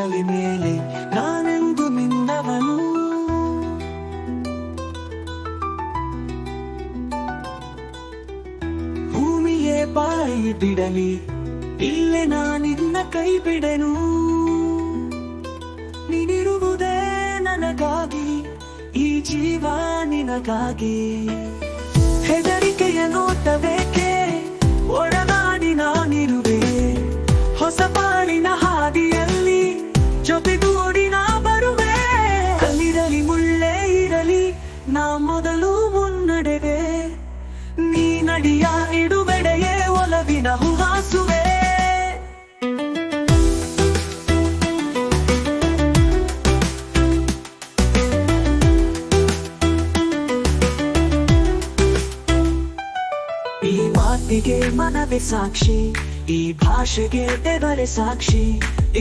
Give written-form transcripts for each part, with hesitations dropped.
ಬೀಳಲಿ ಮೇಲೆ ನಾನೆಂದು ನಿನ್ನವನು. ಭೂಮಿಯೇ ಬಾಯಿ ಬಿಡಲಿ ಇಲ್ಲೇ ನಾನಿನ್ನ ಕೈ ಬಿಡೆನು. ನೀನಿರುವುದೇ ನನಗಾಗಿ, ಈ ಜೀವ ನಿನಗಾಗಿ. ಹೆದರಿಕೆಯ ನೋಟಬೇಕೆ, ಒಡನಾಡಿ ನಾನಿರುವೆ. ಹೊಸ ಬಾಳಿನ ಹಾದಿಯಲ್ಲಿ ಜೊತೆಗೂಡಿ ನಾ ಬರುವೆ. ಕಲ್ಲಿರಲಿ ಮುಳ್ಳೇ ಇರಲಿ ನಾ ಮೊದಲು ಮುನ್ನಡೆವೆ. ನೀ ನಡಿಯ ಇಡುವೆಡೆಯೇ ಒಲವಿನ ಹುಹಾಸುವೆ. ಈ ಮಾತಿಗೆ ಮನವೇ ಸಾಕ್ಷಿ, ಈ ಭಾಷೆಗೆ ಬೆವರೇ ಸಾಕ್ಷಿ.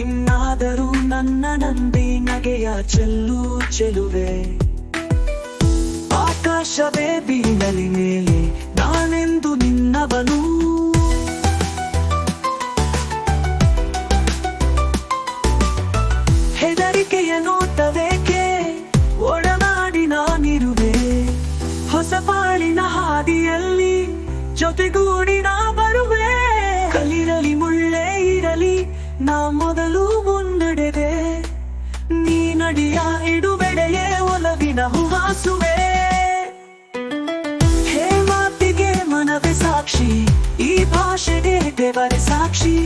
ಇನ್ನಾದರೂ ನನ್ನ ನಂಬಿ ನಗೆಯ ಚೆಲ್ಲು ಚೆಲುವೆ. ಆಕಾಶವೇ ಬೀಳಲಿ ಮೇಲೆ ನಾನೆಂದು ನಿನ್ನವನು. ಹೆದರಿಕೆಯ ನೋಟವೇಕೆ, ಒಡನಾಡಿ ನಾನಿರುವೆ. ಹೊಸ ಬಾಳಿನ ಹಾದಿಯಲ್ಲಿ ಜೊತೆಗೂಡಿ ನಾ ಬರುವೆ. ಕಲ್ಲಿರಲಿ ಮುಳ್ಳೇ ಇರಲಿ ನಾ ಮೊದಲು ಮುನ್ನಡೆವೆ. ನೀ ನಡಿಯ ಇಡುವೆಡೆಯೇ ಒಲವಿನ ಹುಹಾಸುವೆ. ಹೇ ಮಾತಿಗೆ ಮನವೇ ಸಾಕ್ಷಿ, ಈ ಭಾಷೆಗೆ ದೇವರೇ ಸಾಕ್ಷಿ.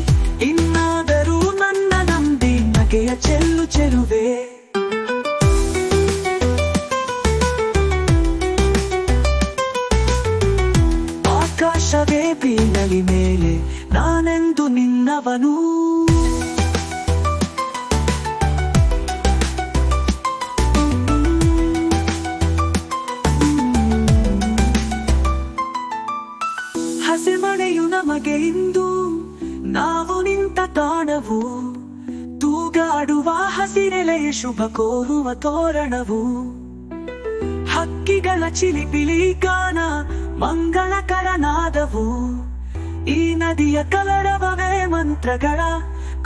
ಇನ್ನಾದರೂ ನನ್ನ ನಂಬಿ ನಗೆಯ ಚೆಲ್ಲು ಚೆಲುವೆ. ಆಕಾಶವೇ ಬೀಳಲಿ ಮೇಲೆ ನಾನೆಂದು ನಿನ್ನವನು. ಹಸೆಮಣೆಯು ನಮಗೆ ಇಂದು ನಾವು ನಿಂತ ತಾಣವು. ತೂಗಾಡುವ ಹಸಿರೆಲೆಯ ಶುಭ ಕೋರುವ ತೋರಣವು. ಹಕ್ಕಿಗಳ ಚಿಲಿಪಿಲಿ ಗಾನ ಮಂಗಳಕರ ನಾದವು. ಈ ನದಿಯ ಕಲರವವೇ ಮಂತ್ರಗಳ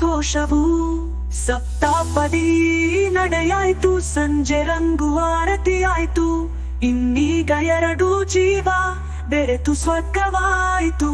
ಕೋಶವು. ಸಪ್ತಾಪದಿ ನಡೆಯಾಯ್ತು, ಸಂಜೆ ರಂಗು ಆರತಿಯಾಯ್ತು. ಇನ್ನೀಗ ಎರಡು ಜೀವ ಬೆರೆತು ಸ್ವರ್ಗವಾಯಿತು.